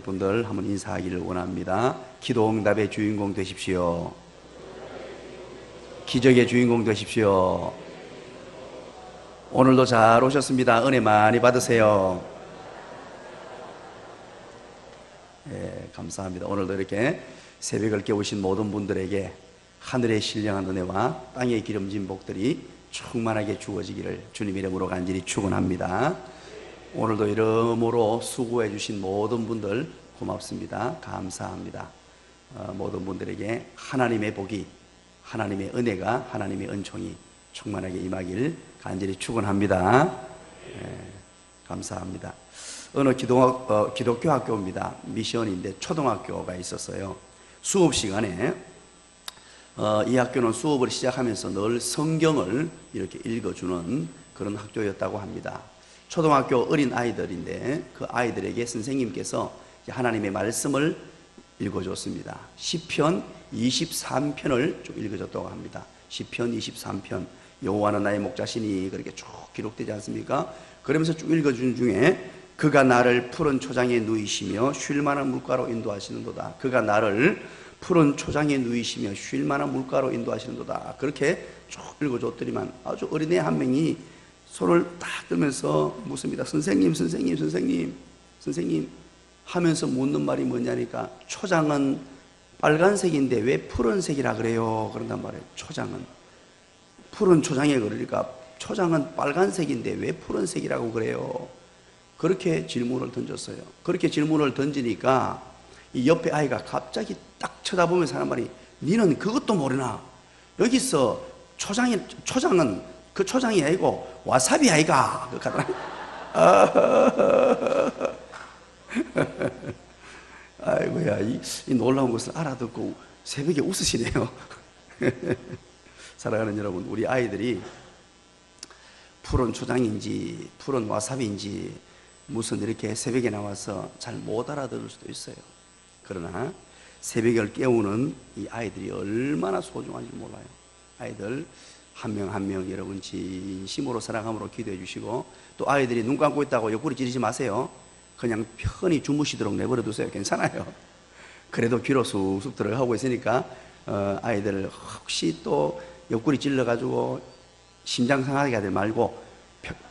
분들 한번 인사하기를 원합니다. 기도응답의 주인공 되십시오. 기적의 주인공 되십시오. 오늘도 잘 오셨습니다. 은혜 많이 받으세요. 감사합니다. 오늘도 이렇게 새벽을 깨우신 모든 분들에게 하늘의 신령한 은혜와 땅의 기름진 복들이 충만하게 주어지기를 주님 이름으로 간절히 축원합니다. 오늘도 이러므로 수고해 주신 모든 분들 고맙습니다. 감사합니다. 모든 분들에게 하나님의 복이, 하나님의 은혜가, 하나님의 은총이 충만하게 임하기를 간절히 축원합니다. 감사합니다. 어느 기독교 학교입니다. 미션인데 초등학교가 있었어요. 수업 시간에 이 학교는 수업을 시작하면서 늘 성경을 이렇게 읽어주는 그런 학교였다고 합니다. 초등학교 어린 아이들인데 그 아이들에게 선생님께서 하나님의 말씀을 읽어줬습니다. 시편 23편을 쭉 읽어줬다고 합니다. 시편 23편, 여호와는 나의 목자시니 그렇게 쭉 기록되지 않습니까? 그러면서 쭉 읽어준 중에 그가 나를 푸른 초장에 누이시며 쉴 만한 물가로 인도하시는도다. 그가 나를 푸른 초장에 누이시며 쉴 만한 물가로 인도하시는도다. 그렇게 쭉 읽어줬더니만 아주 어린애 한 명이 손을 딱 들면서 묻습니다. 선생님 하면서 묻는 말이 뭐냐니까 초장은 빨간색인데 왜 푸른색이라 그래요? 그런단 말이에요. 초장은 푸른 초장에 그러니까 초장은 빨간색인데 왜 푸른색이라고 그래요? 그렇게 질문을 던졌어요. 그렇게 질문을 던지니까 이 옆에 아이가 갑자기 딱 쳐다보면서 하는 말이 니는 그것도 모르나? 여기서 초장은 그 초장이 아니고 와사비 아이가 아이고야, 이 놀라운 것을 알아듣고 새벽에 웃으시네요. 사랑하는 여러분, 우리 아이들이 푸른 초장인지 푸른 와사비인지 무슨 이렇게 새벽에 나와서 잘 못 알아들을 수도 있어요. 그러나 새벽을 깨우는 이 아이들이 얼마나 소중한지 몰라요. 아이들 한 명 한 명 여러분 진심으로 사랑함으로 기도해 주시고, 또 아이들이 눈 감고 있다고 옆구리 찌르지 마세요. 그냥 편히 주무시도록 내버려 두세요. 괜찮아요. 그래도 귀로 쑥쑥 들어가고 있으니까 아이들 혹시 또 옆구리 찔러가지고 심장 상하게 하지 말고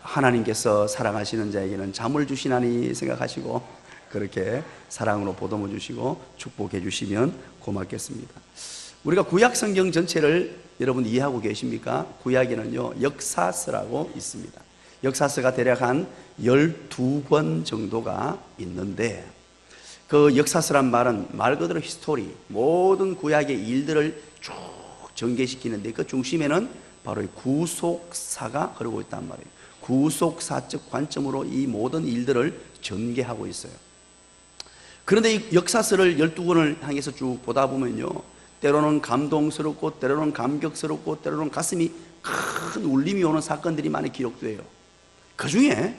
하나님께서 사랑하시는 자에게는 잠을 주시나니 생각하시고 그렇게 사랑으로 보듬어 주시고 축복해 주시면 고맙겠습니다. 우리가 구약 성경 전체를 여러분 이해하고 계십니까? 구약에는요 역사서라고 있습니다. 역사서가 대략 한 12권 정도가 있는데, 그 역사서란 말은 말 그대로 히스토리, 모든 구약의 일들을 쭉 전개시키는데 그 중심에는 바로 구속사가 흐르고 있단 말이에요. 구속사적 관점으로 이 모든 일들을 전개하고 있어요. 그런데 이 역사서를 12권을 향해서 쭉 보다 보면요, 때로는 감동스럽고 때로는 감격스럽고 때로는 가슴이 큰 울림이 오는 사건들이 많이 기록돼요. 그 중에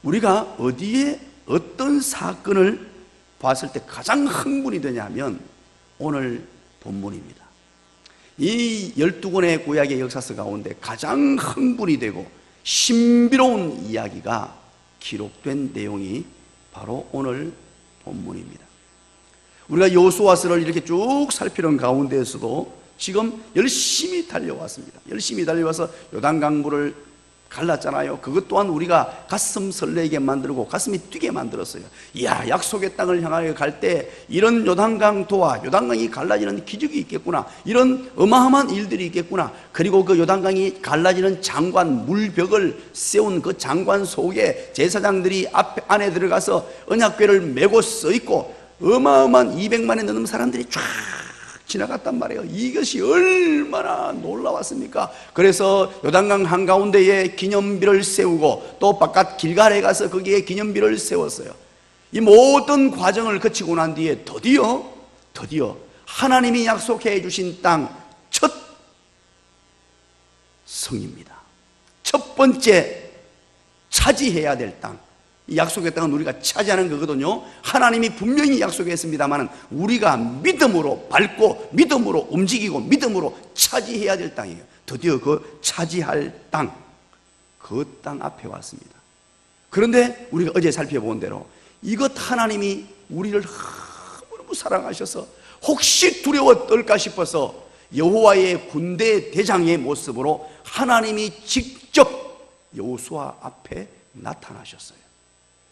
우리가 어디에 어떤 사건을 봤을 때 가장 흥분이 되냐면 오늘 본문입니다. 이 12권의 구약의 역사서 가운데 가장 흥분이 되고 신비로운 이야기가 기록된 내용이 바로 오늘 본문입니다. 우리가 여호수아서를 이렇게 쭉 살피는 가운데에서도 지금 열심히 달려왔습니다. 열심히 달려와서 요단강물을 갈랐잖아요. 그것 또한 우리가 가슴 설레게 만들고 가슴이 뛰게 만들었어요. 이야, 약속의 땅을 향하여 갈 때 이런 요단강도와 요단강이 갈라지는 기적이 있겠구나, 이런 어마어마한 일들이 있겠구나. 그리고 그 요단강이 갈라지는 장관, 물벽을 세운 그 장관 속에 제사장들이 안에 들어가서 언약궤를 메고 서 있고 어마어마한 200만에 넘는 사람들이 쫙 지나갔단 말이에요. 이것이 얼마나 놀라웠습니까? 그래서 요단강 한가운데에 기념비를 세우고 또 바깥 길갈에 가서 거기에 기념비를 세웠어요. 이 모든 과정을 거치고 난 뒤에 드디어 하나님이 약속해 주신 땅 첫 성입니다. 첫 번째 차지해야 될 땅, 이 약속의 땅은 우리가 차지하는 거거든요. 하나님이 분명히 약속했습니다만 우리가 믿음으로 밟고 믿음으로 움직이고 믿음으로 차지해야 될 땅이에요. 드디어 그 차지할 땅, 그 땅 앞에 왔습니다. 그런데 우리가 어제 살펴본 대로 이것 하나님이 우리를 너무 사랑하셔서 혹시 두려워 떨까 싶어서 여호와의 군대 대장의 모습으로 하나님이 직접 여호수아 앞에 나타나셨어요.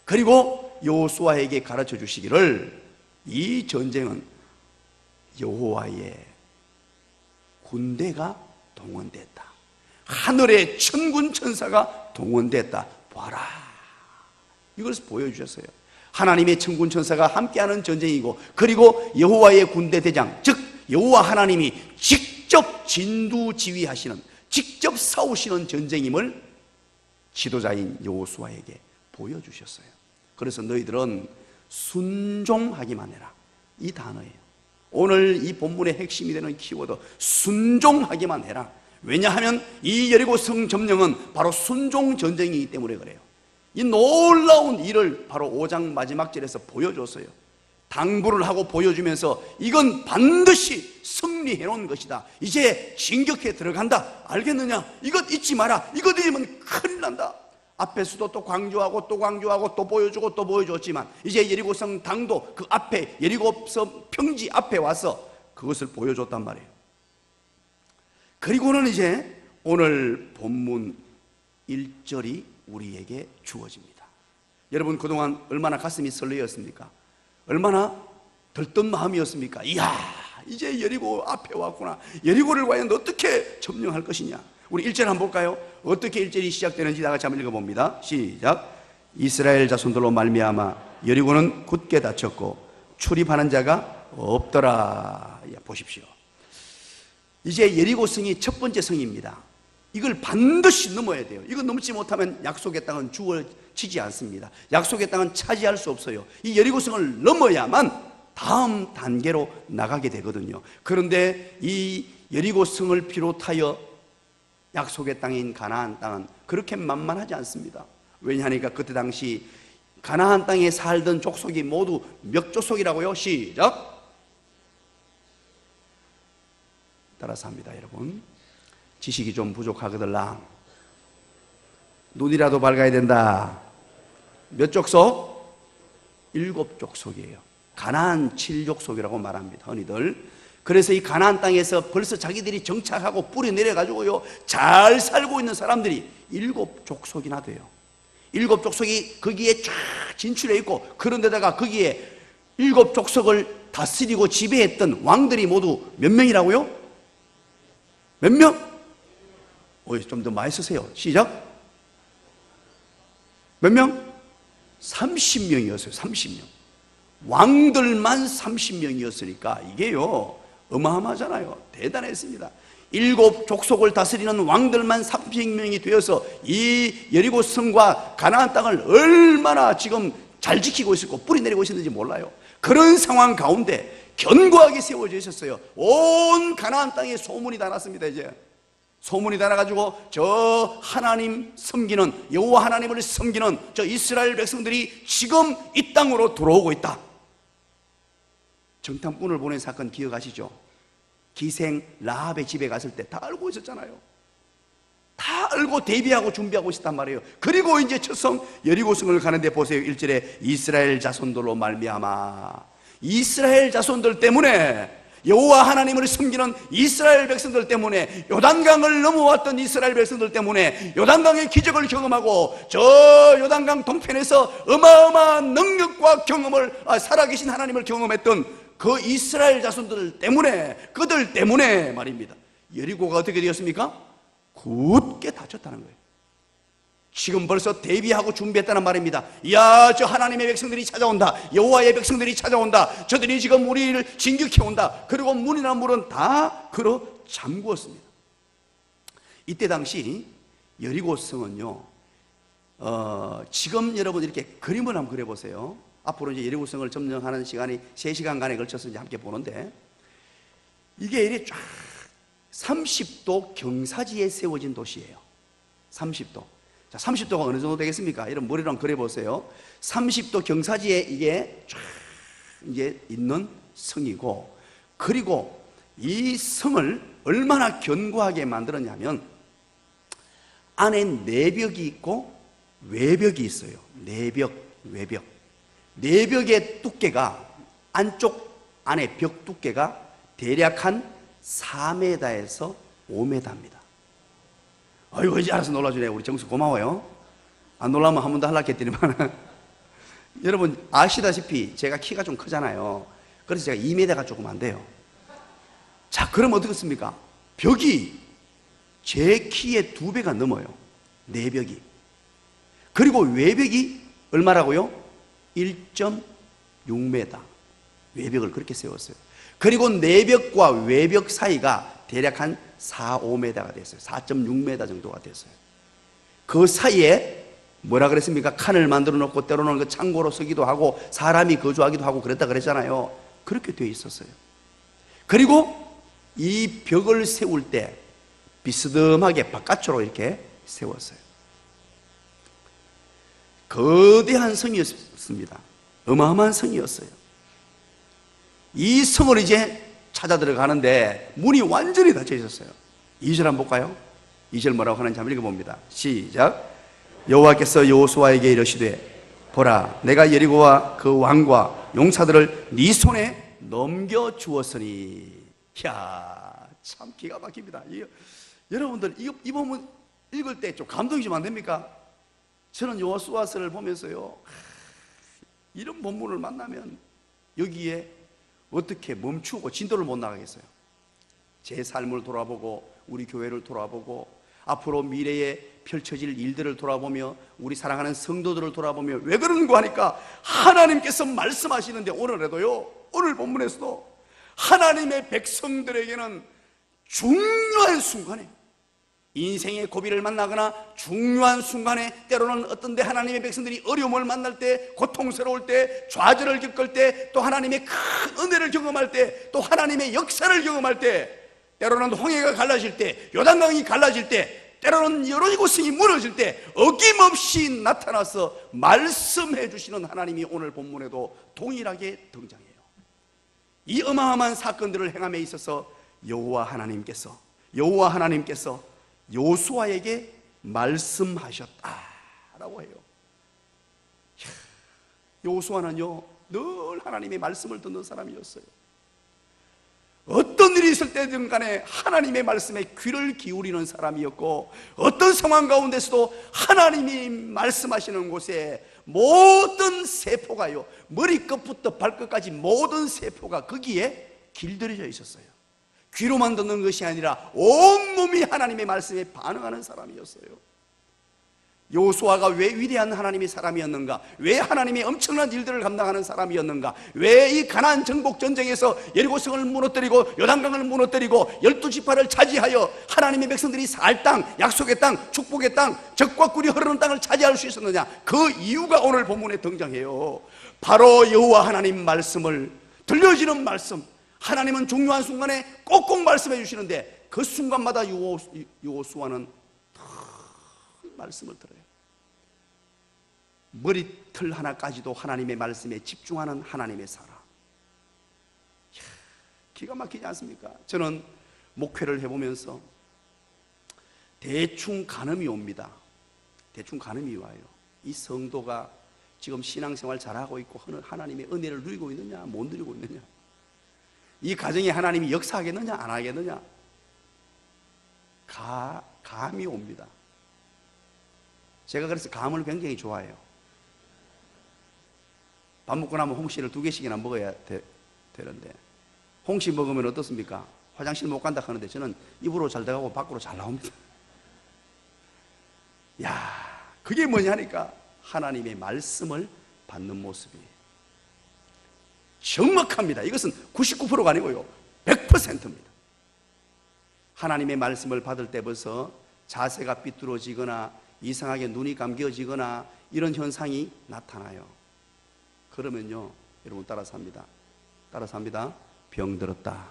그리고 여호수아에게 가르쳐 주시기를 이 전쟁은 여호와의 군대가 동원됐다. 하늘의 천군 천사가 동원됐다. 봐라. 이것을 보여주셨어요. 하나님의 천군 천사가 함께하는 전쟁이고, 그리고 여호와의 군대 대장, 즉 여호와 하나님이 직접 진두지휘하시는, 직접 싸우시는 전쟁임을 지도자인 여호수아에게 보여주셨어요. 그래서 너희들은 순종하기만 해라. 이 단어예요. 오늘 이 본문의 핵심이 되는 키워드, 순종하기만 해라. 왜냐하면 이 여리고 성 점령은 바로 순종 전쟁이기 때문에 그래요. 이 놀라운 일을 바로 5장 마지막 절에서 보여줬어요. 당부를 하고 보여주면서 이건 반드시 승리해 놓은 것이다. 이제 진격해 들어간다. 알겠느냐? 이것 잊지 마라. 이것 잊으면 큰일 난다. 앞에서도 또 강조하고 또 강조하고 또 보여주고 또 보여줬지만 이제 여리고성 당도 그 앞에, 여리고성 평지 앞에 와서 그것을 보여줬단 말이에요. 그리고는 이제 오늘 본문 1절이 우리에게 주어집니다. 여러분, 그동안 얼마나 가슴이 설레었습니까? 얼마나 들뜬 마음이었습니까? 이야, 이제 여리고 앞에 왔구나. 여리고를 과연 어떻게 점령할 것이냐. 우리 1절 한번 볼까요? 어떻게 1절이 시작되는지 다 같이 한번 읽어봅니다. 시작. 이스라엘 자손들로 말미암아 여리고는 굳게 닫혔고 출입하는 자가 없더라. 보십시오. 이제 여리고 성이 첫 번째 성입니다. 이걸 반드시 넘어야 돼요. 이거 넘지 못하면 약속의 땅은 주어지지 않습니다. 약속의 땅은 차지할 수 없어요. 이 여리고 성을 넘어야만 다음 단계로 나가게 되거든요. 그런데 이 여리고 성을 비롯하여 약속의 땅인 가나안 땅은 그렇게 만만하지 않습니다. 왜냐하니까 그때 당시 가나안 땅에 살던 족속이 모두 몇 족속이라고요? 시작. 따라서 합니다, 여러분. 지식이 좀 부족하거들랑 눈이라도 밝아야 된다. 몇 족속? 7족속이에요. 가나안 7족속이라고 말합니다, 흔히들. 그래서 이 가나안 땅에서 벌써 자기들이 정착하고 뿌리 내려가지고요 잘 살고 있는 사람들이 7족속이나 돼요. 7족속이 거기에 쫙 진출해 있고, 그런데다가 거기에 7족속을 다스리고 지배했던 왕들이 모두 몇 명이라고요? 몇 명? 좀 더 많이 쓰세요. 시작. 몇 명? 30명이었어요. 30명. 왕들만 30명이었으니까 이게요 어마어마하잖아요. 대단했습니다. 7족속을 다스리는 왕들만 30명이 되어서 이 여리고 성과 가나안 땅을 얼마나 지금 잘 지키고 있었고 뿌리 내리고 있었는지 몰라요. 그런 상황 가운데 견고하게 세워져 있었어요. 온 가나안 땅에 소문이 다 났습니다. 이제 소문이 다 나가지고 저 하나님 섬기는, 여호와 하나님을 섬기는 저 이스라엘 백성들이 지금 이 땅으로 들어오고 있다. 정탐꾼을 보낸 사건 기억하시죠? 기생 라합의 집에 갔을 때 다 알고 있었잖아요. 다 알고 대비하고 준비하고 있었단 말이에요. 그리고 이제 첫 성 여리고성을 가는데 보세요. 1절에 이스라엘 자손들로 말미암아, 이스라엘 자손들 때문에, 여호와 하나님을 섬기는 이스라엘 백성들 때문에, 요단강을 넘어왔던 이스라엘 백성들 때문에, 요단강의 기적을 경험하고 저 요단강 동편에서 어마어마한 능력과 경험을, 살아계신 하나님을 경험했던 그 이스라엘 자손들 때문에, 그들 때문에 말입니다. 여리고가 어떻게 되었습니까? 굳게 닫혔다는 거예요. 지금 벌써 대비하고 준비했다는 말입니다. 이야, 저 하나님의 백성들이 찾아온다. 여호와의 백성들이 찾아온다. 저들이 지금 우리를 진격해 온다. 그리고 문이나 물은 다 걸어 잠구었습니다. 이때 당시 여리고성은요, 지금 여러분 이렇게 그림을 한번 그려보세요. 앞으로 이제 여리고성을 점령하는 시간이 3시간간에 걸쳐서 이제 함께 보는데, 이게 이렇게 쫙 30도 경사지에 세워진 도시예요. 30도. 자, 30도가 어느 정도 되겠습니까? 이런 머리로 한번 그려보세요. 30도 경사지에 이게 쫙 이제 있는 성이고, 그리고 이 성을 얼마나 견고하게 만들었냐면 안에 내벽이 있고 외벽이 있어요. 내벽, 외벽. 내벽의 두께가, 안쪽 안에 벽 두께가 대략 한 4m에서 5m입니다. 아이고, 이제 알아서 놀라주네. 우리 정수 고마워요. 안 놀라면 한 번 더 하려고 했더니만 여러분 아시다시피 제가 키가 좀 크잖아요. 그래서 제가 2m가 조금 안 돼요. 자, 그럼 어떻겠습니까? 벽이 제 키의 2배가 넘어요. 내벽이. 그리고 외벽이 얼마라고요? 1.6m. 외벽을 그렇게 세웠어요. 그리고 내벽과 외벽 사이가 대략 한 4, 5m가 됐어요. 4.6m 정도가 됐어요. 그 사이에 뭐라 그랬습니까? 칸을 만들어 놓고 때로는 그 창고로 쓰기도 하고 사람이 거주하기도 하고 그랬다 그랬잖아요. 그렇게 되어 있었어요. 그리고 이 벽을 세울 때 비스듬하게 바깥으로 이렇게 세웠어요. 거대한 성이었습니다. 어마어마한 성이었어요. 이 성을 이제 찾아 들어가는데 문이 완전히 닫혀 있었어요. 2절 한번 볼까요? 2절 뭐라고 하는지 한번 읽어봅니다. 시작. 여호와께서 여호수아에게 이르시되 보라, 내가 여리고와 그 왕과 용사들을 네 손에 넘겨주었으니. 이야, 참 기가 막힙니다. 여러분들 이 본문 읽을 때 좀 감동이 좀 안 됩니까? 저는 여호수아서를 보면서요, 이런 본문을 만나면 여기에 어떻게 멈추고 진도를 못 나가겠어요? 제 삶을 돌아보고 우리 교회를 돌아보고 앞으로 미래에 펼쳐질 일들을 돌아보며 우리 사랑하는 성도들을 돌아보며 왜 그러는가 하니까 하나님께서 말씀하시는데, 오늘에도요, 오늘 본문에서도 하나님의 백성들에게는 중요한 순간에, 인생의 고비를 만나거나 중요한 순간에, 때로는 어떤 데 하나님의 백성들이 어려움을 만날 때, 고통스러울 때, 좌절을 겪을 때, 또 하나님의 큰 은혜를 경험할 때, 또 하나님의 역사를 경험할 때, 때로는 홍해가 갈라질 때, 요단강이 갈라질 때, 때로는 여러 성이 무너질 때 어김없이 나타나서 말씀해 주시는 하나님이 오늘 본문에도 동일하게 등장해요. 이 어마어마한 사건들을 행함에 있어서 여호와 하나님께서 여호수아에게 말씀하셨다라고 해요. 여호수아는요, 늘 하나님의 말씀을 듣는 사람이었어요. 어떤 일이 있을 때든 간에 하나님의 말씀에 귀를 기울이는 사람이었고, 어떤 상황 가운데서도 하나님이 말씀하시는 곳에 모든 세포가요, 머리끝부터 발끝까지 모든 세포가 거기에 길들여져 있었어요. 귀로만 듣는 것이 아니라 온몸이 하나님의 말씀에 반응하는 사람이었어요. 여호수아가 왜 위대한 하나님의 사람이었는가? 왜 하나님의 엄청난 일들을 감당하는 사람이었는가? 왜 이 가나안 정복 전쟁에서 여리고성을 무너뜨리고 요단강을 무너뜨리고 12지파를 차지하여 하나님의 백성들이 살 땅, 약속의 땅, 축복의 땅, 적과 꿀이 흐르는 땅을 차지할 수 있었느냐? 그 이유가 오늘 본문에 등장해요. 바로 여호와 하나님 말씀을, 들려지는 말씀, 하나님은 중요한 순간에 꼭꼭 말씀해 주시는데 그 순간마다 여호수아는 말씀을 들어요. 머리털 하나까지도 하나님의 말씀에 집중하는 하나님의 사람. 기가 막히지 않습니까? 저는 목회를 해보면서 대충 가늠이 옵니다. 대충 가늠이 와요. 이 성도가 지금 신앙생활 잘하고 있고 하나님의 은혜를 누리고 있느냐, 못 누리고 있느냐, 이 가정에 하나님이 역사하겠느냐, 안 하겠느냐, 감이 옵니다. 제가 그래서 감을 굉장히 좋아해요. 밥 먹고 나면 홍시를 2개씩이나 먹어야 되는데, 홍시 먹으면 어떻습니까? 화장실 못 간다 하는데 저는 입으로 잘 들어가고 밖으로 잘 나옵니다. 야, 그게 뭐냐 하니까 하나님의 말씀을 받는 모습이에요. 정확합니다. 이것은 99%가 아니고요, 100%입니다. 하나님의 말씀을 받을 때 벌써 자세가 삐뚤어지거나 이상하게 눈이 감겨지거나 이런 현상이 나타나요. 그러면요, 여러분 따라서 합니다. 병들었다.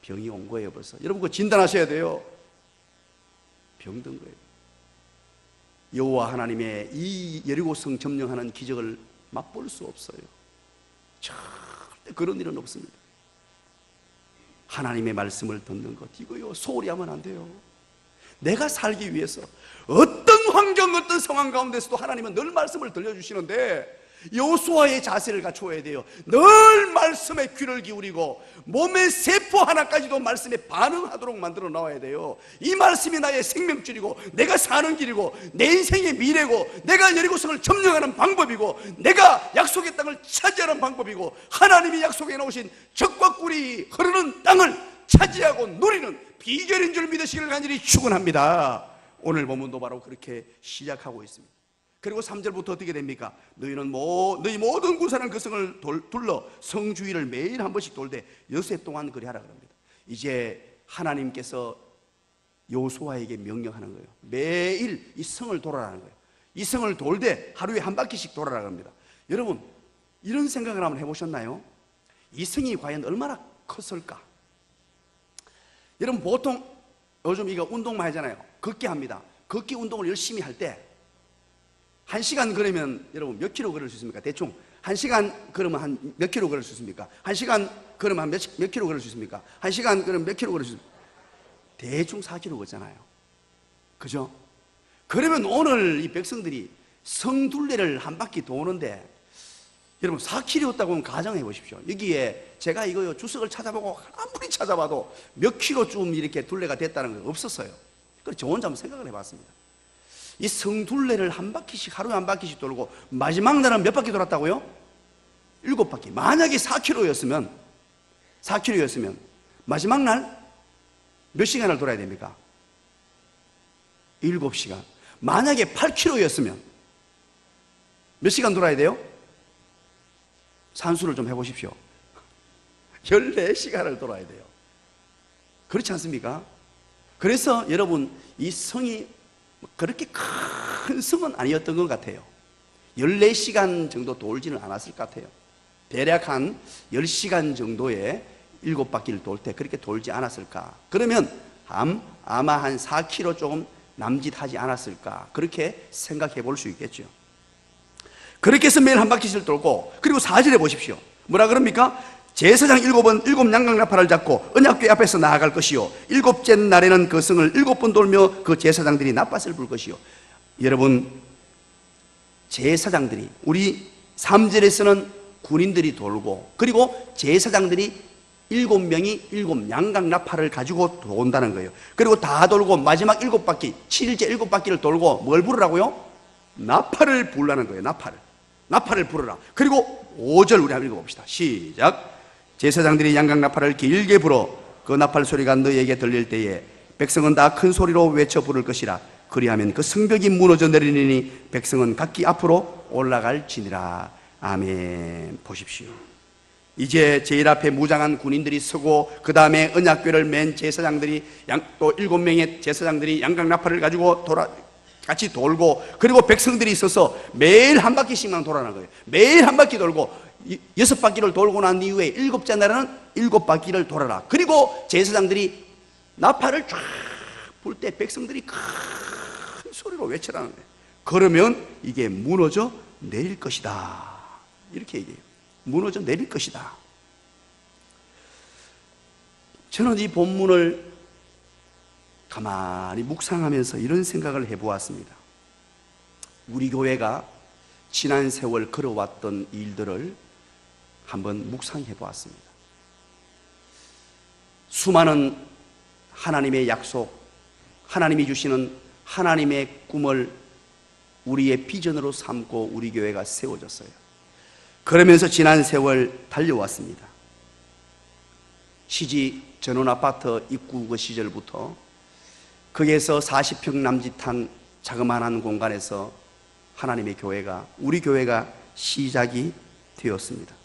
병이 온 거예요. 벌써 여러분 그거 진단하셔야 돼요. 병든 거예요. 여호와 하나님의 이 여리고성 점령하는 기적을 맛볼 수 없어요. 절대 그런 일은 없습니다. 하나님의 말씀을 듣는 것, 이거요, 소홀히 하면 안 돼요. 내가 살기 위해서 어떤 환경, 어떤 상황 가운데서도 하나님은 늘 말씀을 들려주시는데, 여호수아의 자세를 갖추어야 돼요. 늘 말씀에 귀를 기울이고 몸의 세포 하나까지도 말씀에 반응하도록 만들어 나와야 돼요. 이 말씀이 나의 생명줄이고 내가 사는 길이고 내 인생의 미래고 내가 여리고성을 점령하는 방법이고 내가 약속의 땅을 차지하는 방법이고 하나님이 약속해 놓으신 젖과 꿀이 흐르는 땅을 차지하고 누리는 비결인 줄 믿으시기를 간절히 축원합니다. 오늘 본문도 바로 그렇게 시작하고 있습니다. 그리고 3절부터 어떻게 됩니까? 너희는 너희 모든 군사는 그 성을 둘러 성 주위를 매일 한 번씩 돌되 여세 동안 그리하라 그럽니다. 이제 하나님께서 여호수아에게 명령하는 거예요. 매일 이 성을 돌아라는 거예요. 이 성을 돌되 하루에 한 바퀴씩 돌아라 그럽니다. 여러분, 이런 생각을 한번 해보셨나요? 이 성이 과연 얼마나 컸을까? 여러분, 보통 요즘 이거 운동만 하잖아요. 걷기 합니다. 걷기 운동을 열심히 할 때 1시간 걸으면 여러분 몇 킬로 걸을 수 있습니까? 대충 1시간 걸으면 한 몇 킬로 걸을 수 있습니까? 1시간 걸으면 한 몇 킬로 걸을 수 있습니까? 1시간 걸으면 몇 킬로 걸을 수 있습니까? 대충 4킬로 걷잖아요. 그죠? 그러면 오늘 이 백성들이 성둘레를 한 바퀴 도는데 여러분 4킬로였다고 하면 가정해 보십시오. 여기에 제가 이거 주석을 찾아보고 아무리 찾아봐도 몇 킬로쯤 이렇게 둘레가 됐다는 거 없었어요. 그래서 저 혼자 한번 생각을 해봤습니다. 이 성둘레를 한 바퀴씩 하루에 한 바퀴씩 돌고 마지막 날은 몇 바퀴 돌았다고요? 7바퀴. 만약에 4킬로였으면 마지막 날 몇 시간을 돌아야 됩니까? 7시간. 만약에 8킬로였으면 몇 시간 돌아야 돼요? 산수를 좀 해보십시오. 14시간을 돌아야 돼요. 그렇지 않습니까? 그래서 여러분, 이 성이 그렇게 큰 성은 아니었던 것 같아요. 14시간 정도 돌지는 않았을 것 같아요. 대략 한 10시간 정도의 7바퀴를 돌 때 그렇게 돌지 않았을까. 그러면 아마 한 4km 조금 남짓하지 않았을까. 그렇게 생각해 볼 수 있겠죠. 그렇게 해서 매일 한 바퀴씩 돌고, 그리고 4절에 보십시오. 뭐라 그럽니까? 제사장 7번 7 양강나팔을 잡고 언약궤 앞에서 나아갈 것이요 7째 날에는 그 성을 7번 돌며 그 제사장들이 나팔을 불 것이요. 여러분, 제사장들이, 우리 3절에서는 군인들이 돌고, 그리고 제사장들이 7명이 7 양강나팔을 가지고 돈다는 거예요. 그리고 다 돌고 마지막 7바퀴 7일째 7바퀴를 돌고 뭘 부르라고요? 나팔을 부르라는 거예요. 나팔을 부르라. 그리고 5절 우리 한번 읽어봅시다. 시작. 제사장들이 양강나팔을 길게 불어 그 나팔 소리가 너희에게 들릴 때에 백성은 다 큰 소리로 외쳐 부를 것이라. 그리하면 그 성벽이 무너져 내리니 백성은 각기 앞으로 올라갈지니라. 아멘. 보십시오. 이제 제일 앞에 무장한 군인들이 서고, 그 다음에 언약궤를 맨 제사장들이 또 7명의 제사장들이 양강나팔을 가지고 같이 돌고, 그리고 백성들이 있어서 매일 한 바퀴씩만 돌아가는 거예요. 매일 한 바퀴 돌고 6바퀴를 돌고 난 이후에 7째 날에는 7바퀴를 돌아라. 그리고 제사장들이 나팔을 쫙 불 때 백성들이 큰 소리로 외치라는 거예요. 그러면 이게 무너져 내릴 것이다. 이렇게 얘기해요. 무너져 내릴 것이다. 저는 이 본문을 가만히 묵상하면서 이런 생각을 해보았습니다. 우리 교회가 지난 세월 걸어왔던 일들을 한번 묵상해 보았습니다. 수많은 하나님의 약속, 하나님이 주시는 하나님의 꿈을 우리의 비전으로 삼고 우리 교회가 세워졌어요. 그러면서 지난 세월 달려왔습니다. 시지 전원아파트 입구 그 시절부터 거기에서 40평 남짓한 자그마한 공간에서 하나님의 교회가, 우리 교회가 시작이 되었습니다.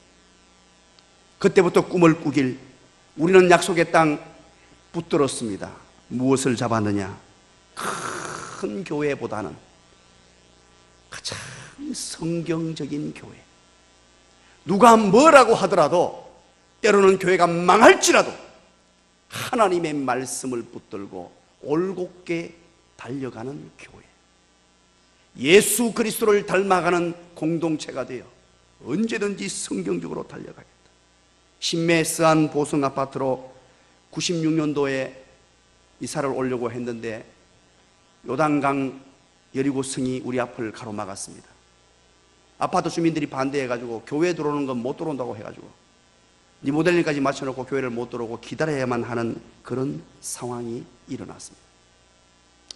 그때부터 꿈을 꾸길 우리는 약속의 땅 붙들었습니다. 무엇을 잡았느냐? 큰 교회보다는 가장 성경적인 교회. 누가 뭐라고 하더라도, 때로는 교회가 망할지라도 하나님의 말씀을 붙들고 올곧게 달려가는 교회, 예수 그리스도를 닮아가는 공동체가 되어 언제든지 성경적으로 달려가겠다. 신매 스안 보성 아파트로 96년도에 이사를 오려고 했는데 요단강 여리고성이 우리 앞을 가로막았습니다. 아파트 주민들이 반대해가지고 교회 들어오는 건 못 들어온다고 해가지고 리모델링까지 맞춰놓고 교회를 못 들어오고 기다려야만 하는 그런 상황이 일어났습니다.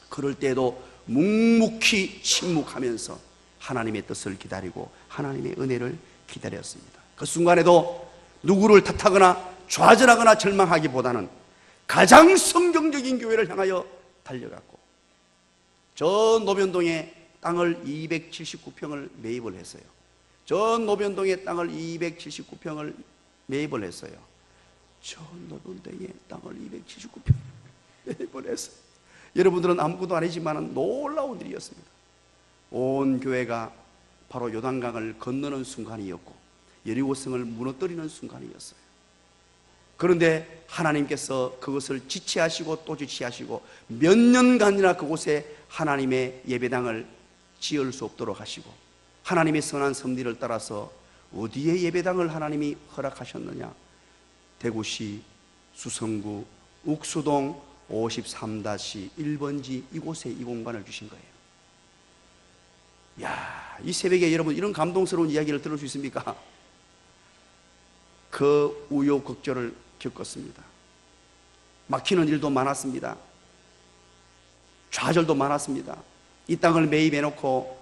그럴 때에도 묵묵히 침묵하면서 하나님의 뜻을 기다리고 하나님의 은혜를 기다렸습니다. 그 순간에도 누구를 탓하거나 좌절하거나 절망하기보다는 가장 성경적인 교회를 향하여 달려갔고, 저 노변동에 땅을 279평을 매입을 했어요. 저 노변동에 땅을 279평을 매입을 했어요. 저 노변동에 땅을 279평 매입을 했어요. 여러분들은 아무것도 아니지만 놀라운 일이었습니다. 온 교회가 바로 요단강을 건너는 순간이었고 여리고성을 무너뜨리는 순간이었어요. 그런데 하나님께서 그것을 지체하시고 또 지체하시고 몇 년간이나 그곳에 하나님의 예배당을 지을 수 없도록 하시고, 하나님의 선한 섭리를 따라서 어디에 예배당을 하나님이 허락하셨느냐? 대구시 수성구 욱수동 53-1번지 이곳에 이 공간을 주신 거예요. 야, 이 새벽에 여러분 이런 감동스러운 이야기를 들을 수 있습니까? 그 우여곡절을 겪었습니다. 막히는 일도 많았습니다. 좌절도 많았습니다. 이 땅을 매입해놓고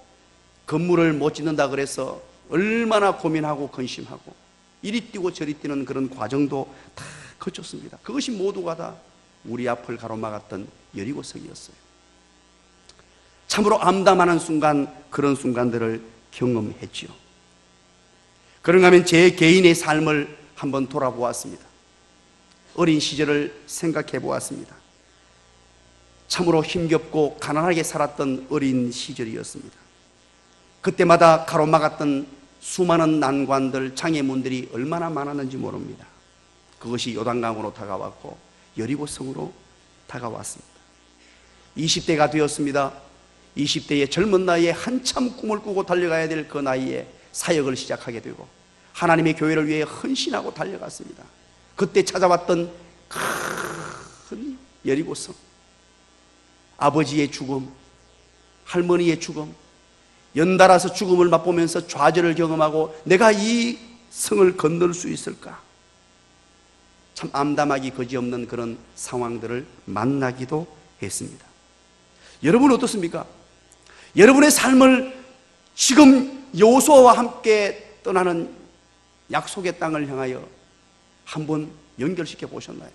건물을 못 짓는다 그래서 얼마나 고민하고 근심하고 이리 뛰고 저리 뛰는 그런 과정도 다 거쳤습니다. 그것이 모두가 다 우리 앞을 가로막았던 여리고성이었어요. 참으로 암담하는 순간, 그런 순간들을 경험했지요. 그런가 하면 제 개인의 삶을 한번 돌아보았습니다. 어린 시절을 생각해 보았습니다. 참으로 힘겹고 가난하게 살았던 어린 시절이었습니다. 그때마다 가로막았던 수많은 난관들, 장애물들이 얼마나 많았는지 모릅니다. 그것이 요단강으로 다가왔고 여리고성으로 다가왔습니다. 20대가 되었습니다. 20대의 젊은 나이에 한참 꿈을 꾸고 달려가야 될 그 나이에 사역을 시작하게 되고 하나님의 교회를 위해 헌신하고 달려갔습니다. 그때 찾아왔던 큰 여리고성, 아버지의 죽음, 할머니의 죽음, 연달아서 죽음을 맛보면서 좌절을 경험하고 내가 이 성을 건널 수 있을까? 참 암담하기 그지없는 그런 상황들을 만나기도 했습니다. 여러분 어떻습니까? 여러분의 삶을 지금 여호수아와 함께 떠나는 약속의 땅을 향하여 한번 연결시켜 보셨나요?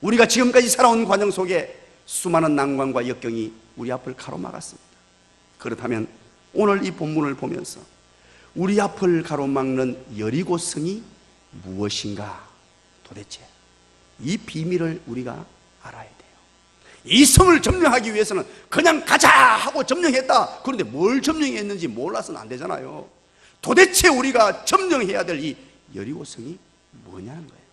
우리가 지금까지 살아온 과정 속에 수많은 난관과 역경이 우리 앞을 가로막았습니다. 그렇다면 오늘 이 본문을 보면서 우리 앞을 가로막는 여리고성이 무엇인가? 도대체 이 비밀을 우리가 알아야 돼요. 이 성을 점령하기 위해서는 그냥 가자 하고 점령했다. 그런데 뭘 점령했는지 몰라서는 안 되잖아요. 도대체 우리가 점령해야 될 이 여리고성이 뭐냐는 거예요.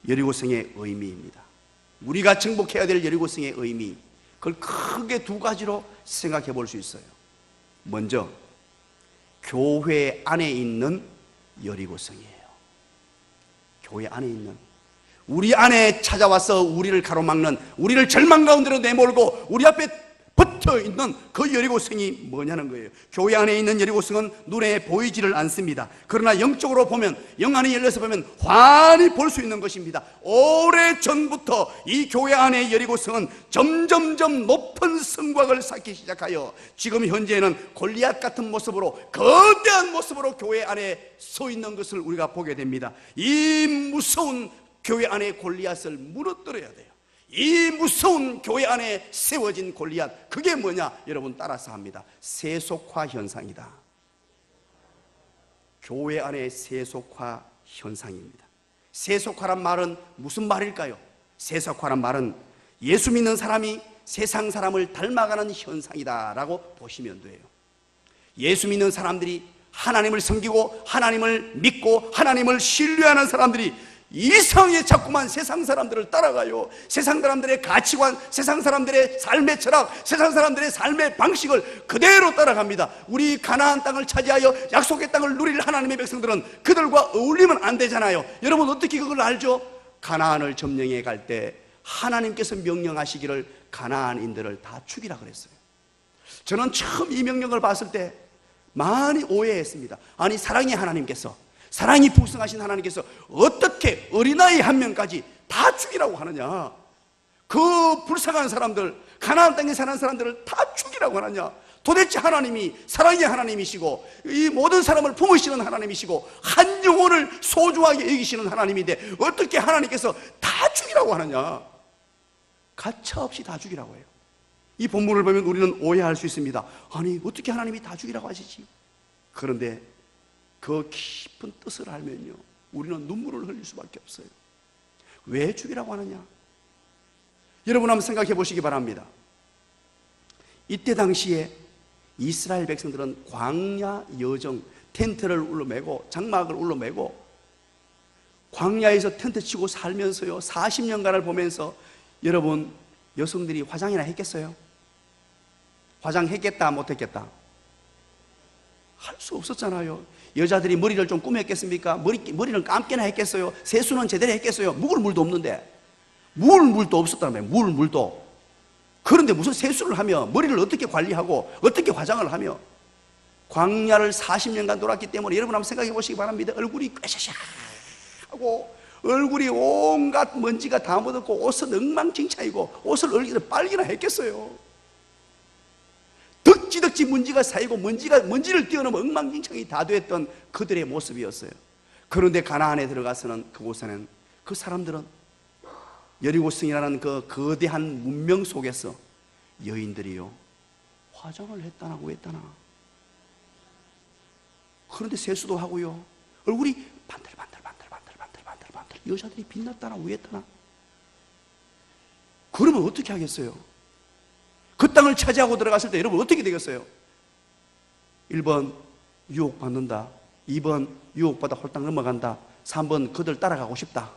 여리고성의 의미입니다. 우리가 정복해야 될 여리고성의 의미, 그걸 크게 두 가지로 생각해 볼 수 있어요. 먼저 교회 안에 있는 여리고성이에요. 교회 안에 있는, 우리 안에 찾아와서 우리를 가로막는, 우리를 절망 가운데로 내몰고 우리 앞에 붙어 있는 그 여리고성이 뭐냐는 거예요. 교회 안에 있는 여리고성은 눈에 보이지를 않습니다. 그러나 영적으로 보면, 영안이 열려서 보면 환히 볼 수 있는 것입니다. 오래전부터 이 교회 안의 여리고성은 점점점 높은 성곽을 쌓기 시작하여 지금 현재는 골리앗 같은 모습으로, 거대한 모습으로 교회 안에 서 있는 것을 우리가 보게 됩니다. 이 무서운 교회 안의 골리앗을 무너뜨려야 돼요. 이 무서운 교회 안에 세워진 골리앗, 그게 뭐냐? 여러분 따라서 합니다. 세속화 현상이다. 교회 안의 세속화 현상입니다. 세속화란 말은 무슨 말일까요? 세속화란 말은 예수 믿는 사람이 세상 사람을 닮아가는 현상이다라고 보시면 돼요. 예수 믿는 사람들이 하나님을 섬기고 하나님을 믿고 하나님을 신뢰하는 사람들이 이상하게 자꾸만 세상 사람들을 따라가요. 세상 사람들의 가치관, 세상 사람들의 삶의 철학, 세상 사람들의 삶의 방식을 그대로 따라갑니다. 우리 가나안 땅을 차지하여 약속의 땅을 누릴 하나님의 백성들은 그들과 어울리면 안 되잖아요. 여러분 어떻게 그걸 알죠? 가나안을 점령해 갈 때 하나님께서 명령하시기를 가나안인들을 다 죽이라 그랬어요. 저는 처음 이 명령을 봤을 때 많이 오해했습니다. 아니, 사랑의 하나님께서, 사랑이 풍성하신 하나님께서 어떻게 어린아이 한 명까지 다 죽이라고 하느냐? 그 불쌍한 사람들, 가나안 땅에 사는 사람들을 다 죽이라고 하느냐? 도대체 하나님이 사랑의 하나님이시고 이 모든 사람을 품으시는 하나님이시고 한 영혼을 소중하게 여기시는 하나님인데 어떻게 하나님께서 다 죽이라고 하느냐? 가차없이 다 죽이라고 해요. 이 본문을 보면 우리는 오해할 수 있습니다. 아니, 어떻게 하나님이 다 죽이라고 하시지? 그런데 그 깊은 뜻을 알면요, 우리는 눈물을 흘릴 수밖에 없어요. 왜 죽이라고 하느냐? 여러분 한번 생각해 보시기 바랍니다. 이때 당시에 이스라엘 백성들은 광야 여정, 텐트를 울러매고 장막을 울러매고 광야에서 텐트 치고 살면서요 40년간을 보면서 여러분 여성들이 화장이나 했겠어요? 화장했겠다 못했겠다? 할 수 없었잖아요. 여자들이 머리를 좀 꾸몄겠습니까? 머리를 감게나 했겠어요? 세수는 제대로 했겠어요? 묵을 물도 없는데, 묵을 물도 없었다며. 묵을 물도. 그런데 무슨 세수를 하며 머리를 어떻게 관리하고 어떻게 화장을 하며 광야를 40년간 돌았기 때문에 여러분 한번 생각해 보시기 바랍니다. 얼굴이 꾀샤샤하고 얼굴이 온갖 먼지가 다 묻었고 옷은 엉망진창이고 옷을 얼굴에 빨기나 했겠어요. 덕지덕지 먼지가 쌓이고 먼지를 뛰어넘어 엉망진창이 다 됐던 그들의 모습이었어요. 그런데 가나안에 들어가서는 그곳에는 그 사람들은 여리고성이라는 그 거대한 문명 속에서 여인들이요 화장을 했다나 왜했다나. 그런데 세수도 하고요 얼굴이 반들반들 여자들이 빛났다나 왜했다나. 그러면 어떻게 하겠어요? 그 땅을 차지하고 들어갔을 때 여러분 어떻게 되겠어요? 1번 유혹받는다, 2번 유혹받아 홀딱 넘어간다, 3번 그들 따라가고 싶다.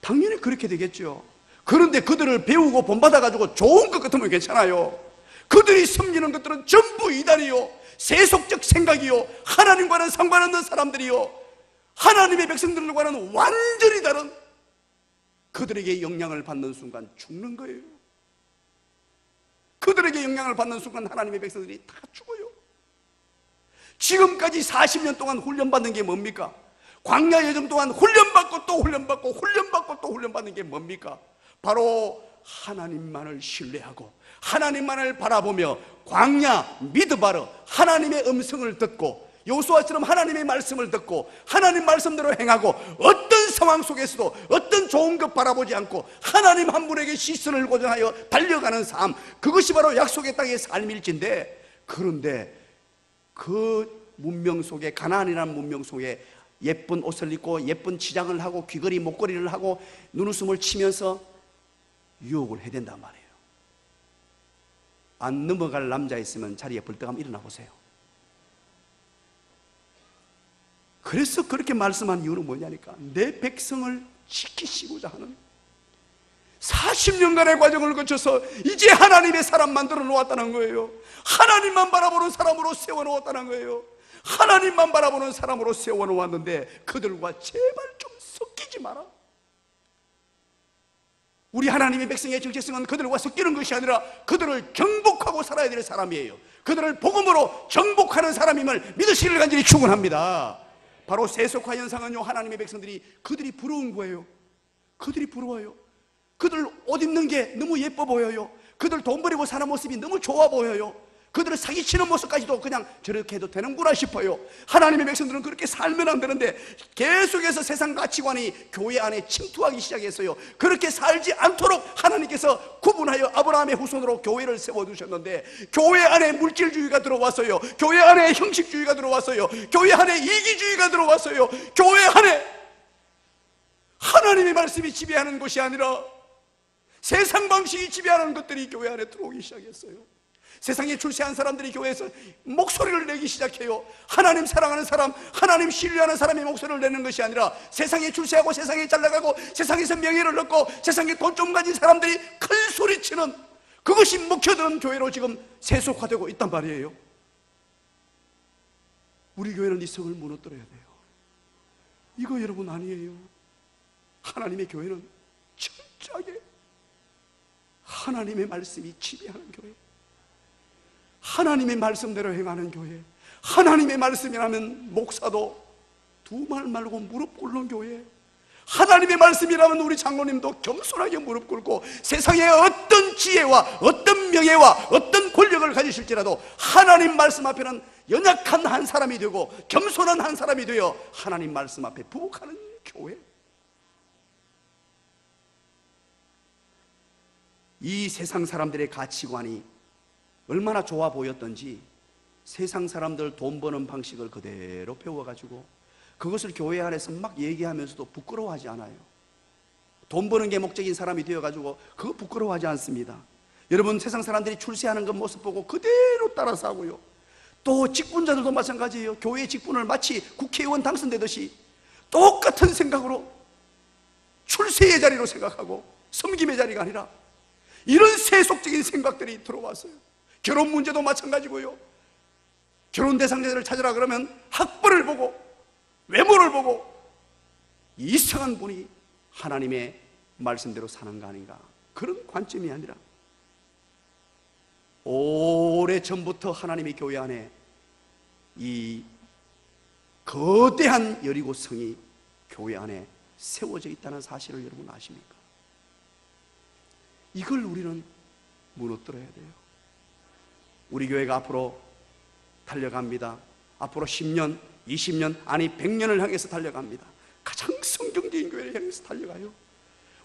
당연히 그렇게 되겠죠. 그런데 그들을 배우고 본받아가지고 좋은 것 같으면 괜찮아요. 그들이 섬기는 것들은 전부 이단이요, 세속적 생각이요, 하나님과는 상관없는 사람들이요, 하나님의 백성들과는 완전히 다른, 그들에게 영향을 받는 순간 죽는 거예요. 그들에게 영향을 받는 순간 하나님의 백성들이 다 죽어요. 지금까지 40년 동안 훈련받는 게 뭡니까? 광야 여정 동안 훈련받고 또 훈련받고 훈련받고 또 훈련받는 게 뭡니까? 바로 하나님만을 신뢰하고 하나님만을 바라보며 광야 미드바르 하나님의 음성을 듣고 여호수아처럼 하나님의 말씀을 듣고 하나님 말씀대로 행하고 어떤 상황 속에서도 어떤 좋은 것 바라보지 않고 하나님 한 분에게 시선을 고정하여 달려가는 삶, 그것이 바로 약속의 땅의 삶일진데, 그런데 그 문명 속에, 가나안이라는 문명 속에 예쁜 옷을 입고 예쁜 치장을 하고 귀걸이 목걸이를 하고 눈웃음을 치면서 유혹을 해야 된단 말이에요. 안 넘어갈 남자 있으면 자리에 벌떡하면 일어나 보세요. 그래서 그렇게 말씀한 이유는 뭐냐니까, 내 백성을 지키시고자 하는 40년간의 과정을 거쳐서 이제 하나님의 사람 만들어 놓았다는 거예요. 하나님만 바라보는 사람으로 세워놓았다는 거예요. 하나님만 바라보는 사람으로 세워놓았는데 그들과 제발 좀 섞이지 마라. 우리 하나님의 백성의 정체성은 그들과 섞이는 것이 아니라 그들을 정복하고 살아야 될 사람이에요. 그들을 복음으로 정복하는 사람임을 믿으시기를 간절히 축원합니다. 바로 세속화 현상은요, 하나님의 백성들이 그들이 부러운 거예요. 그들이 부러워요. 그들 옷 입는 게 너무 예뻐 보여요. 그들 돈 버리고 사는 모습이 너무 좋아 보여요. 그들을 사기치는 모습까지도 그냥 저렇게 해도 되는구나 싶어요. 하나님의 백성들은 그렇게 살면 안 되는데 계속해서 세상 가치관이 교회 안에 침투하기 시작했어요. 그렇게 살지 않도록 하나님께서 구분하여 아브라함의 후손으로 교회를 세워두셨는데, 교회 안에 물질주의가 들어왔어요. 교회 안에 형식주의가 들어왔어요. 교회 안에 이기주의가 들어왔어요. 교회 안에 하나님의 말씀이 지배하는 것이 아니라 세상 방식이 지배하는 것들이 교회 안에 들어오기 시작했어요. 세상에 출세한 사람들이 교회에서 목소리를 내기 시작해요. 하나님 사랑하는 사람, 하나님 신뢰하는 사람이 목소리를 내는 것이 아니라 세상에 출세하고 세상에 잘나가고 세상에서 명예를 얻고 세상에 돈 좀 가진 사람들이 큰 소리치는 그것이 먹혀드는 교회로 지금 세속화되고 있단 말이에요. 우리 교회는 이 성을 무너뜨려야 돼요. 이거 여러분 아니에요. 하나님의 교회는 철저하게 하나님의 말씀이 지배하는 교회, 하나님의 말씀대로 행하는 교회, 하나님의 말씀이라면 목사도 두 말 말고 무릎 꿇는 교회, 하나님의 말씀이라면 우리 장로님도 겸손하게 무릎 꿇고 세상에 어떤 지혜와 어떤 명예와 어떤 권력을 가지실지라도 하나님 말씀 앞에는 연약한 한 사람이 되고 겸손한 한 사람이 되어 하나님 말씀 앞에 부복하는 교회. 이 세상 사람들의 가치관이 얼마나 좋아 보였던지 세상 사람들 돈 버는 방식을 그대로 배워가지고 그것을 교회 안에서 막 얘기하면서도 부끄러워하지 않아요. 돈 버는 게 목적인 사람이 되어가지고 그거 부끄러워하지 않습니다. 여러분, 세상 사람들이 출세하는 그 모습 보고 그대로 따라서 하고요. 또 직분자들도 마찬가지예요. 교회 직분을 마치 국회의원 당선되듯이 똑같은 생각으로 출세의 자리로 생각하고 섬김의 자리가 아니라 이런 세속적인 생각들이 들어왔어요. 결혼 문제도 마찬가지고요. 결혼 대상자들을 찾으라 그러면 학벌을 보고 외모를 보고 이상한 분이 하나님의 말씀대로 사는 거 아닌가, 그런 관점이 아니라 오래전부터 하나님의 교회 안에 이 거대한 여리고성이 교회 안에 세워져 있다는 사실을 여러분 아십니까? 이걸 우리는 무너뜨려야 돼요. 우리 교회가 앞으로 달려갑니다. 앞으로 10년, 20년, 아니 100년을 향해서 달려갑니다. 가장 성경적인 교회를 향해서 달려가요.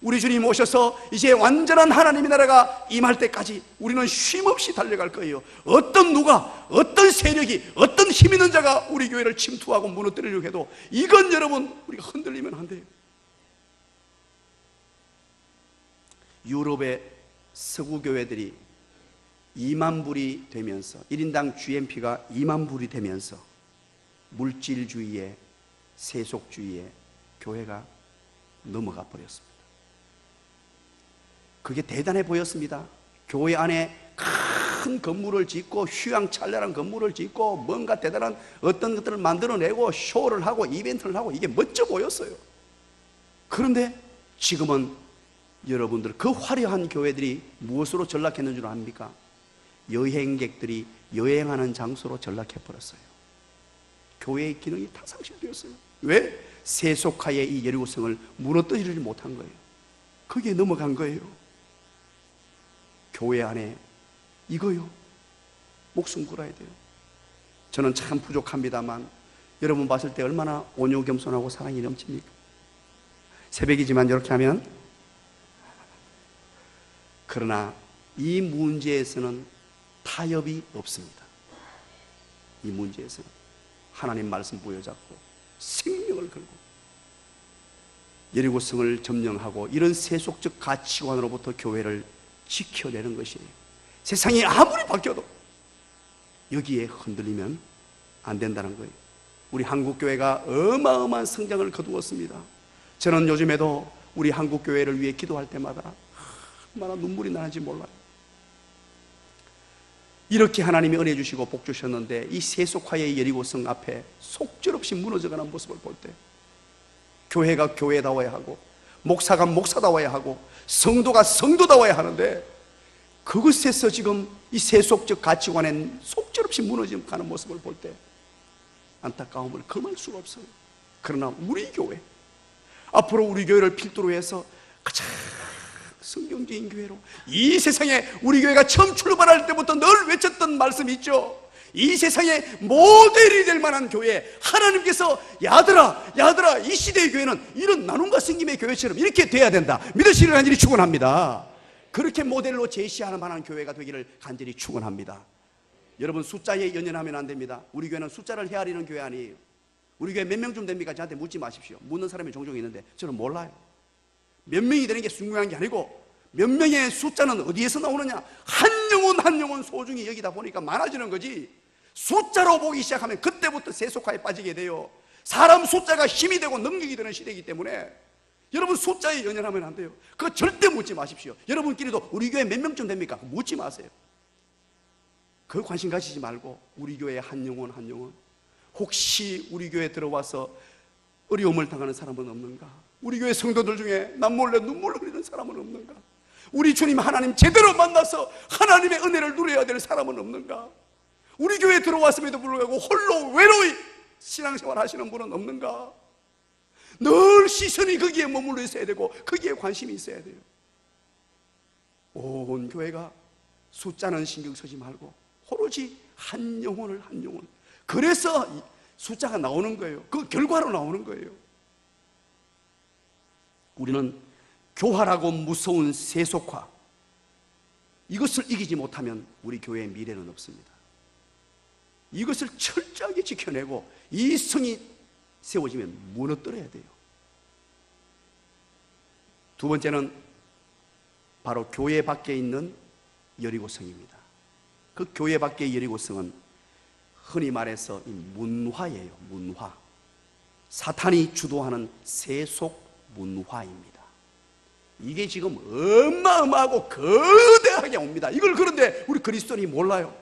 우리 주님 오셔서 이제 완전한 하나님의 나라가 임할 때까지 우리는 쉼없이 달려갈 거예요. 어떤 누가, 어떤 세력이, 어떤 힘 있는 자가 우리 교회를 침투하고 무너뜨리려고 해도 이건 여러분 우리가 흔들리면 안 돼요. 유럽의 서구 교회들이 2만 불이 되면서 1인당 GNP가 2만 불이 되면서 물질주의에, 세속주의에 교회가 넘어가 버렸습니다. 그게 대단해 보였습니다. 교회 안에 큰 건물을 짓고 휘황찬란한 건물을 짓고 뭔가 대단한 어떤 것들을 만들어내고 쇼를 하고 이벤트를 하고 이게 멋져 보였어요. 그런데 지금은 여러분들 그 화려한 교회들이 무엇으로 전락했는 줄 압니까? 여행객들이 여행하는 장소로 전락해버렸어요. 교회의 기능이 다 상실되었어요. 왜? 세속화의 이 여리고성을 무너뜨리지 못한 거예요. 거기에 넘어간 거예요. 교회 안에 이거요, 목숨 걸어야 돼요. 저는 참 부족합니다만 여러분 봤을 때 얼마나 온유 겸손하고 사랑이 넘칩니까? 새벽이지만 이렇게 하면, 그러나 이 문제에서는 타협이 없습니다. 이 문제에서는 하나님 말씀 부여잡고 생명을 걸고 여리고성을 점령하고 이런 세속적 가치관으로부터 교회를 지켜내는 것이에요. 세상이 아무리 바뀌어도 여기에 흔들리면 안 된다는 거예요. 우리 한국교회가 어마어마한 성장을 거두었습니다. 저는 요즘에도 우리 한국교회를 위해 기도할 때마다 얼마나 눈물이 나는지 몰라요. 이렇게 하나님이 은혜 주시고 복 주셨는데 이 세속화의 여리고성 앞에 속절없이 무너져가는 모습을 볼 때 교회가 교회다워야 하고 목사가 목사다워야 하고 성도가 성도다워야 하는데 그것에서 지금 이 세속적 가치관에 속절없이 무너져가는 모습을 볼 때 안타까움을 금할 수가 없어요. 그러나 우리 교회, 앞으로 우리 교회를 필두로 해서 가장 성경적인 교회로, 이 세상에 우리 교회가 처음 출발할 때부터 늘 외쳤던 말씀이 있죠. 이 세상에 모델이 될 만한 교회, 하나님께서 야들아 이 시대의 교회는 이런 나눔과 섬김의 교회처럼 이렇게 돼야 된다, 믿으시기를 간절히 축원합니다. 그렇게 모델로 제시하는 만한 교회가 되기를 간절히 축원합니다. 여러분, 숫자에 연연하면 안 됩니다. 우리 교회는 숫자를 헤아리는 교회 아니에요. 우리 교회 몇 명쯤 됩니까? 저한테 묻지 마십시오. 묻는 사람이 종종 있는데 저는 몰라요. 몇 명이 되는 게 중요한 게 아니고 몇 명의 숫자는 어디에서 나오느냐, 한 영혼 한 영혼 소중히 여기다 보니까 많아지는 거지, 숫자로 보기 시작하면 그때부터 세속화에 빠지게 돼요. 사람 숫자가 힘이 되고 능력이 되는 시대이기 때문에 여러분 숫자에 연연하면 안 돼요. 그거 절대 묻지 마십시오. 여러분끼리도 우리 교회 몇 명쯤 됩니까? 묻지 마세요. 그 관심 가지지 말고 우리 교회 한 영혼 한 영혼, 혹시 우리 교회에 들어와서 어려움을 당하는 사람은 없는가? 우리 교회 성도들 중에 남 몰래 눈물을 흘리는 사람은 없는가? 우리 주님 하나님 제대로 만나서 하나님의 은혜를 누려야 될 사람은 없는가? 우리 교회에 들어왔음에도 불구하고 홀로 외로이 신앙생활 하시는 분은 없는가? 늘 시선이 거기에 머물러 있어야 되고 거기에 관심이 있어야 돼요. 온 교회가 숫자는 신경 쓰지 말고 오로지 한 영혼을 한 영혼. 그래서 숫자가 나오는 거예요. 그 결과로 나오는 거예요. 우리는 교활하고 무서운 세속화, 이것을 이기지 못하면 우리 교회의 미래는 없습니다. 이것을 철저하게 지켜내고 이 성이 세워지면 무너뜨려야 돼요. 두 번째는 바로 교회 밖에 있는 여리고성입니다. 그 교회 밖의 여리고성은 흔히 말해서 문화예요. 문화. 사탄이 주도하는 세속 문화입니다. 이게 지금 어마어마하고 거대하게 옵니다. 이걸 그런데 우리 그리스도인이 몰라요.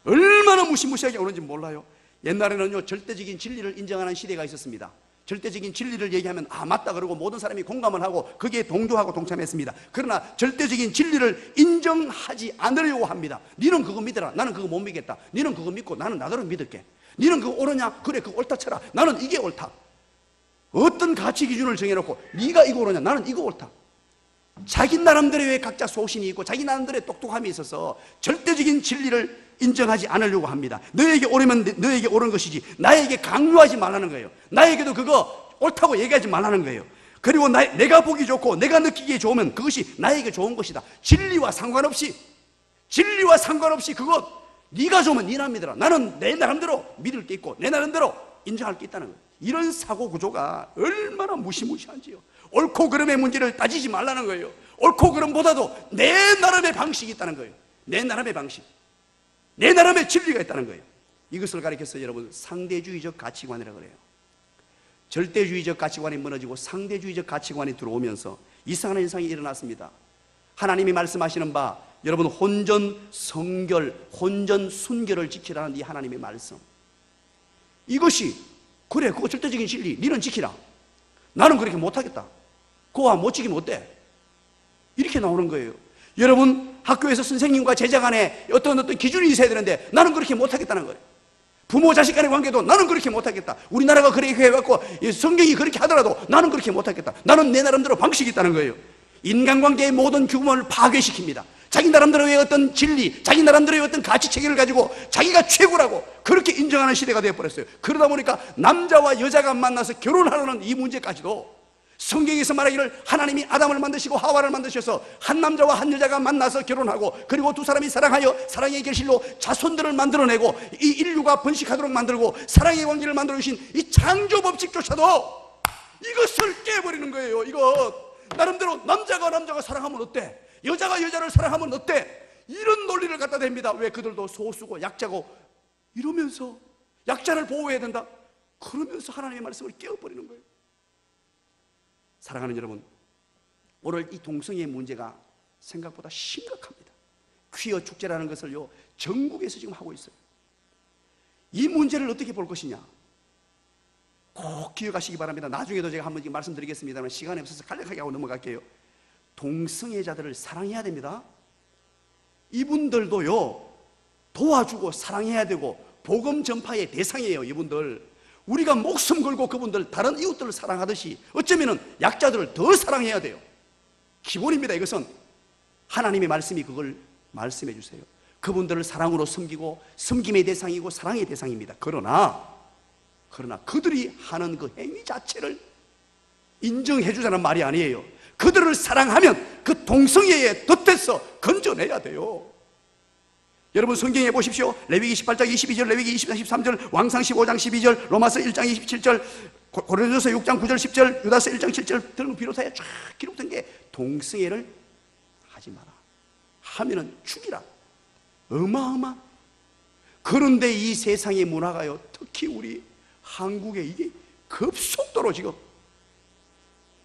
얼마나 무시무시하게 오는지 몰라요. 옛날에는요, 절대적인 진리를 인정하는 시대가 있었습니다. 절대적인 진리를 얘기하면 맞다 그러고 모든 사람이 공감을 하고 거기에 동조하고 동참했습니다. 그러나 절대적인 진리를 인정하지 않으려고 합니다. 너는 그거 믿어라. 나는 그거 못 믿겠다. 너는 그거 믿고 나는 나대로 믿을게. 너는 그거 옳으냐? 그래, 그거 옳다 쳐라. 나는 이게 옳다. 어떤 가치 기준을 정해놓고 네가 이거 옳으냐? 나는 이거 옳다. 자기 나름대로의 각자 소신이 있고 자기 나름대로의 똑똑함이 있어서 절대적인 진리를 인정하지 않으려고 합니다. 너에게 옳으면 너에게 옳은 것이지 나에게 강요하지 말라는 거예요. 나에게도 그거 옳다고 얘기하지 말라는 거예요. 그리고 내가 보기 좋고 내가 느끼기에 좋으면 그것이 나에게 좋은 것이다. 진리와 상관없이 그것 네가 좋으면 네나 믿어라. 나는 내 나름대로 믿을 게 있고 내 나름대로 인정할 게 있다는 거예요. 이런 사고 구조가 얼마나 무시무시한지요. 옳고 그름의 문제를 따지지 말라는 거예요. 옳고 그름보다도 내 나름의 방식이 있다는 거예요. 내 나름의 방식, 내 나름의 진리가 있다는 거예요. 이것을 가리켜서 여러분 상대주의적 가치관이라고 그래요. 절대주의적 가치관이 무너지고 상대주의적 가치관이 들어오면서 이상한 현상이 일어났습니다. 하나님이 말씀하시는 바 여러분 혼전 성결, 혼전 순결을 지키라는 이 하나님의 말씀, 이것이 그래 그거 절대적인 진리 너는 지키라. 나는 그렇게 못하겠다. 그거 못 지키면 어때? 이렇게 나오는 거예요. 여러분 학교에서 선생님과 제자 간에 어떤 기준이 있어야 되는데 나는 그렇게 못하겠다는 거예요. 부모 자식 간의 관계도 나는 그렇게 못하겠다. 우리나라가 그렇게 해갖고 성경이 그렇게 하더라도 나는 그렇게 못하겠다. 나는 내 나름대로 방식이 있다는 거예요. 인간관계의 모든 규범을 파괴시킵니다. 자기 나름대로의 어떤 진리, 자기 나름대로의 어떤 가치체계를 가지고 자기가 최고라고 그렇게 인정하는 시대가 되어버렸어요. 그러다 보니까 남자와 여자가 만나서 결혼하려는 이 문제까지도 성경에서 말하기를 하나님이 아담을 만드시고 하와를 만드셔서 한 남자와 한 여자가 만나서 결혼하고 그리고 두 사람이 사랑하여 사랑의 결실로 자손들을 만들어내고 이 인류가 번식하도록 만들고 사랑의 관계를 만들어주신 이 창조법칙조차도 이것을 깨버리는 거예요. 이거 나름대로 남자가 사랑하면 어때? 여자가 여자를 사랑하면 어때? 이런 논리를 갖다 댑니다. 왜? 그들도 소수고 약자고 이러면서 약자를 보호해야 된다 그러면서 하나님의 말씀을 깨어버리는 거예요. 사랑하는 여러분, 오늘 이 동성애의 문제가 생각보다 심각합니다. 퀴어 축제라는 것을요 전국에서 지금 하고 있어요. 이 문제를 어떻게 볼 것이냐 꼭 기억하시기 바랍니다. 나중에도 제가 한번 말씀드리겠습니다만 시간이 없어서 간략하게 하고 넘어갈게요. 동성애자들을 사랑해야 됩니다. 이분들도요 도와주고 사랑해야 되고 복음 전파의 대상이에요. 이분들 우리가 목숨 걸고 그분들 다른 이웃들을 사랑하듯이 어쩌면 약자들을 더 사랑해야 돼요. 기본입니다. 이것은 하나님의 말씀이 그걸 말씀해 주세요. 그분들을 사랑으로 섬기고 섬김의 대상이고 사랑의 대상입니다. 그러나 그들이 하는 그 행위 자체를 인정해 주자는 말이 아니에요. 그들을 사랑하면 그 동성애에 덧대서 건져내야 돼요. 여러분 성경에 보십시오. 레위기 18장 22절, 레위기 24장 13절, 왕상 15장 12절, 로마서 1장 27절, 고린도서 6장 9절 10절, 유다서 1장 7절 등을 비롯하여 쫙 기록된 게 동성애를 하지 마라. 하면은 죽이라. 어마어마. 그런데 이 세상의 문화가요, 특히 우리 한국에 이게 급속도로 지금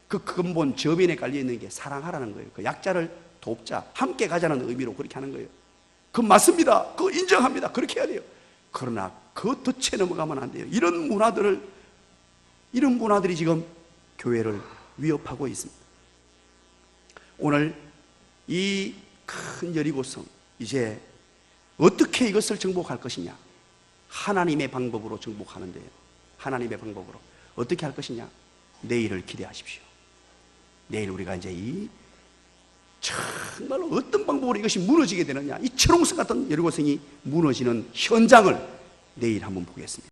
그 근본 저변에 깔려있는 게 사랑하라는 거예요. 그 약자를 돕자, 함께 가자는 의미로 그렇게 하는 거예요. 그 맞습니다. 그거 인정합니다. 그렇게 해야 돼요. 그러나 그 덫에 넘어가면 안 돼요. 이런 문화들이 지금 교회를 위협하고 있습니다. 오늘 이 큰 여리고성 이제 어떻게 이것을 정복할 것이냐? 하나님의 방법으로 정복하는데요. 하나님의 방법으로 어떻게 할 것이냐? 내일을 기대하십시오. 내일 우리가 이제 이 정말로 어떤 방법으로 이것이 무너지게 되느냐, 이 철옹성 같은 여리고성이 무너지는 현장을 내일 한번 보겠습니다.